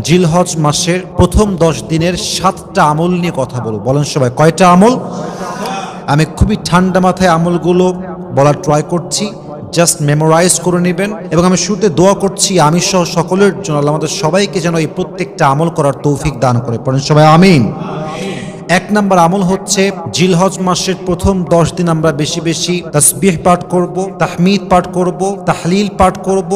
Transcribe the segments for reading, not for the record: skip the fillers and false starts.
জিলহজ মাসের প্রথম 10 দিনের 7টা আমল নিয়ে কথা বলবো। বলেন সবাই, কয়টা আমল? আমি খুবই ঠান্ডা মাথায় আমলগুলো বলার ট্রাই করছি, জাস্ট মেমোরাইজ করে নেবেন। এবং আমি শুরুতে দোয়া করছি আমি সহ সকলের জন্য, আল্লাহ আমাদের সবাইকে যেন এই প্রত্যেকটা আমল করার তৌফিক দান করে। পড়েন সবাই আমিন। 1 নম্বর আমল হচ্ছে জিলহজ মাসের প্রথম 10 দিন আমরা বেশি বেশি তাসবিহ পাঠ করব, তাহমিদ পাঠ করব, তাহলিল পাঠ করব,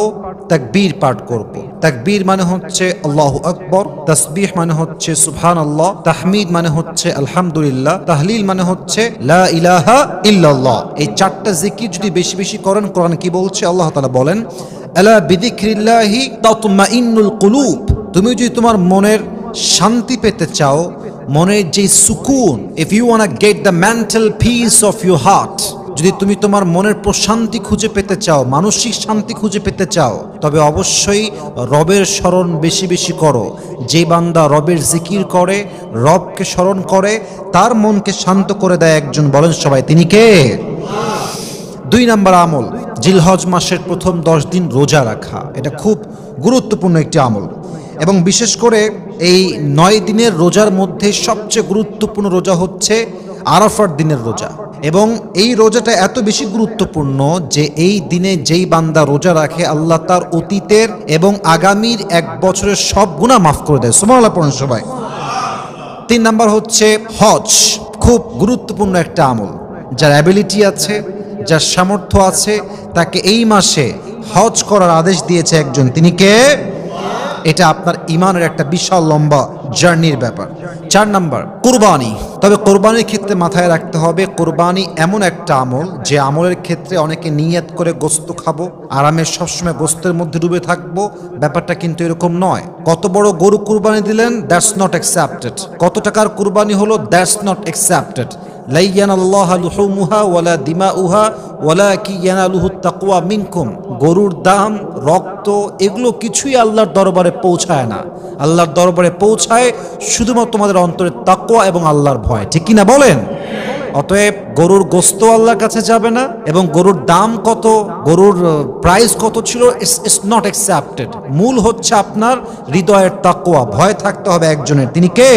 তাকবীর পাঠ করব। তাকবীর মানে হচ্ছে আল্লাহু আকবার, তাসবিহ মানে হচ্ছে সুবহানাল্লাহ, তাহমিদ মানে হচ্ছে আলহামদুলিল্লাহ, তাহলিল মানে হচ্ছে লা ইলাহা ইল্লাল্লাহ। এই 4টা জিকির যদি বেশি বেশি করেন, কোরআন কি বলছে? আল্লাহ তাআলা বলেন আলা বিযিকরিল্লাহি তাতমাইন্নুল কুলুব। তুমি যদি তোমার মনের শান্তি পেতে চাও, মনের যে সুকুন, if you wanna get the mental peace of your heart, যদি তুমি তোমার মনের প্রশান্তি খুঁজে পেতে চাও, মানসিক শান্তি খুঁজে পেতে চাও, তবে অবশ্যই রবের স্মরণ বেশি বেশি করো। যে বান্দা রবের জিকির করে, রবকে স্মরণ করে, তার মনকে শান্ত করে দেয় একজন। বলেন সবাই, তিনি কে? 2 নম্বর আমল, জিলহজ মাসের প্রথম 10 দিন রোজা রাখা। এটা খুব গুরুত্বপূর্ণ একটি আমল, এবং বিশেষ করে এই 9 দিনের রোজার মধ্যে সবচেয়ে গুরুত্বপূর্ণ রোজা হচ্ছে আরাফার দিনের রোজা। এবং এই রোজাটা এত বেশি গুরুত্বপূর্ণ যে এই দিনে যেই বান্দা রোজা রাখে, আল্লাহ তার অতীতের এবং আগামীর 1 বছরের সব গুনাহ মাফ করে দেয়। সুবহানাল্লাহ পড়ুন সবাই। 3 নাম্বার হচ্ছে হজ। খুব গুরুত্বপূর্ণ একটা আমল। যার অ্যাবিলিটি আছে, যার সামর্থ্য আছে, তাকে এই মাসে হজ করার আদেশ দিয়েছে একজন। তিনি কে? এটা আপনার ইমানের একটা বিশাল লম্বা জার্নির ব্যাপার। 4 নাম্বার কুরবানি। তবে কোরবানির ক্ষেত্রে মাথায় রাখতে হবে, কোরবানি এমন একটা আমল যে আমলের ক্ষেত্রে অনেকে নিয়ত করে গোস্ত খাবো, আরামে সবসময় গোস্তের মধ্যে ডুবে থাকবো। ব্যাপারটা কিন্তু এরকম নয়। কত বড় গরু কুরবানি দিলেন, দ্যাটস নট অ্যাকসেপ্টেড। কত টাকার কুরবানি হলো, দ্যাটস নট অ্যাকসেপ্টেড। লা ইয়ানাল্লাহু লুহুমুহা ওয়ালা দিমাউহা ওয়ালাকিন ইয়ানালুহুত তাকওয়া মিনকুম। গরুর দাম, রক্ত, এগুলো কিছুই আল্লাহর দরবারে পৌঁছায় না। আল্লাহর দরবারে পৌঁছায় শুধুমাত্র তোমাদের অন্তরের তাকওয়া এবং আল্লাহর ভয়। ঠিক কিনা বলেন? অতএব গরুর গোস্ত আল্লাহর কাছে যাবে না, এবং গরুর দাম কত, গরুর প্রাইস কত ছিল, ইটস নট অ্যাকসেপ্টেড। মূল হচ্ছে আপনার হৃদয়ের তাকওয়া, ভয় থাকতে হবে একজনের। তিনি কে?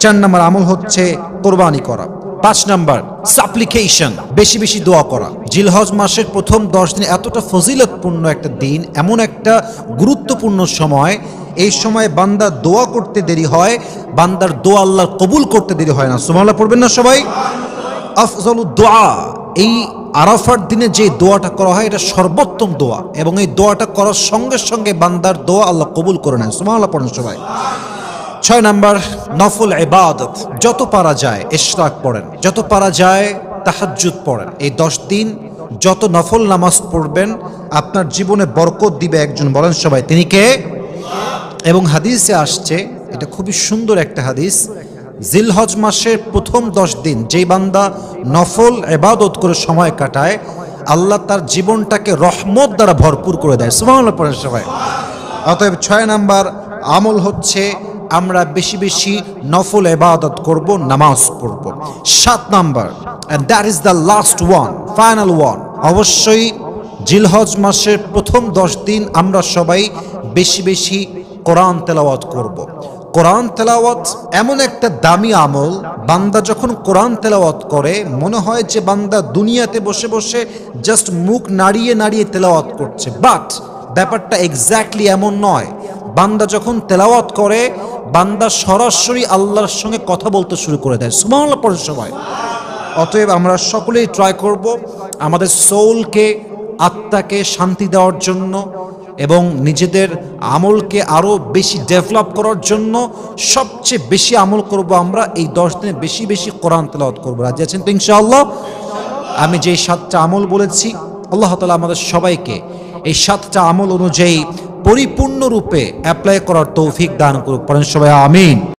4 নম্বর আমল হচ্ছে কোরবানি করা। 5 নাম্বার সাপ্লিকেশন, বেশি বেশি দোয়া করা। জিলহজ মাসের প্রথম 10 দিন এতটা ফজিলতপূর্ণ একটা দিন, এমন একটা গুরুত্বপূর্ণ সময়। এই সময় বান্দা দোয়া করতে দেরি হয়, বান্দার দোয়া আল্লাহ কবুল করতে দেরি হয় না। সুবহানাল্লাহ পড়বেন না সবাই? আফজালুদ দোয়া, এই আরাফার দিনে যে দোয়াটা করা হয়, এটা সর্বোত্তম দোয়া, এবং এই দোয়াটা করার সঙ্গে সঙ্গে বান্দার দোয়া আল্লাহ কবুল করে নেন। সুবহানাল্লাহ পড়েন সবাই। 6 নাম্বার নফল ইবাদত। যত পারা যায় ইশরাক পড়েন, যত পারা যায় তাহাজ্জুদ পড়েন। এই 10 দিন যত নফল নামাজ পড়বেন, আপনার জীবনে বরকত দিবে একজন। বলেন সবাই, তিনি কে? এবং হাদিসে আসছে, এটা খুবই সুন্দর একটা হাদিস, জিলহজ মাসের প্রথম 10 দিন যেই বান্দা নফল ইবাদত করে সময় কাটায়, আল্লাহ তার জীবনটাকে রহমত দ্বারা ভরপুর করে দেয়। সুবহানাল্লাহ পড়েন সবাই। অতএব 6 নাম্বার আমল হচ্ছে আমরা বেশি বেশি নফল ইবাদত করব, নামাজ পড়ব। 7 number, and that is the last one, final one, অবশ্যই জিলহজ মাসের প্রথম 10 দিন আমরা সবাই বেশি বেশি কোরআন তেলাওয়াত করব। কোরআন তেলাওয়াত এমন একটা দামি আমল, বান্দা যখন কোরআন তেলাওয়াত করে মনে হয় যে বান্দা দুনিয়াতে বসে বসে জাস্ট মুখ নাড়িয়ে নাড়িয়ে তেলাওয়াত করছে, বাট ব্যাপারটা এক্স্যাক্টলি এমন নয়। বান্দা যখন তেলাওয়াত করে, বান্দা সরাসরি আল্লাহর সঙ্গে কথা বলতে শুরু করে দেয়। সুবহানাল্লাহ পড়েন সবাই। অতএব আমরা সকলেই ট্রাই করব আমাদের সোলকে, আত্মাকে শান্তি দেওয়ার জন্য এবং নিজেদের আমলকে আরও বেশি ডেভেলপ করার জন্য সবচেয়ে বেশি আমল করব আমরা এই 10 দিনে বেশি বেশি কোরআন তেলাওয়াত করব। রাজি আছেন তো ইনশাআল্লাহ? আমি যে 7টা আমল বলেছি, আল্লাহ তাআলা আমাদের সবাইকে এই 7টা আমল অনুযায়ী পরিপূর্ণরূপে অ্যাপ্লাই করার তৌফিক দান করুক। পড়েন সবাই আমিন।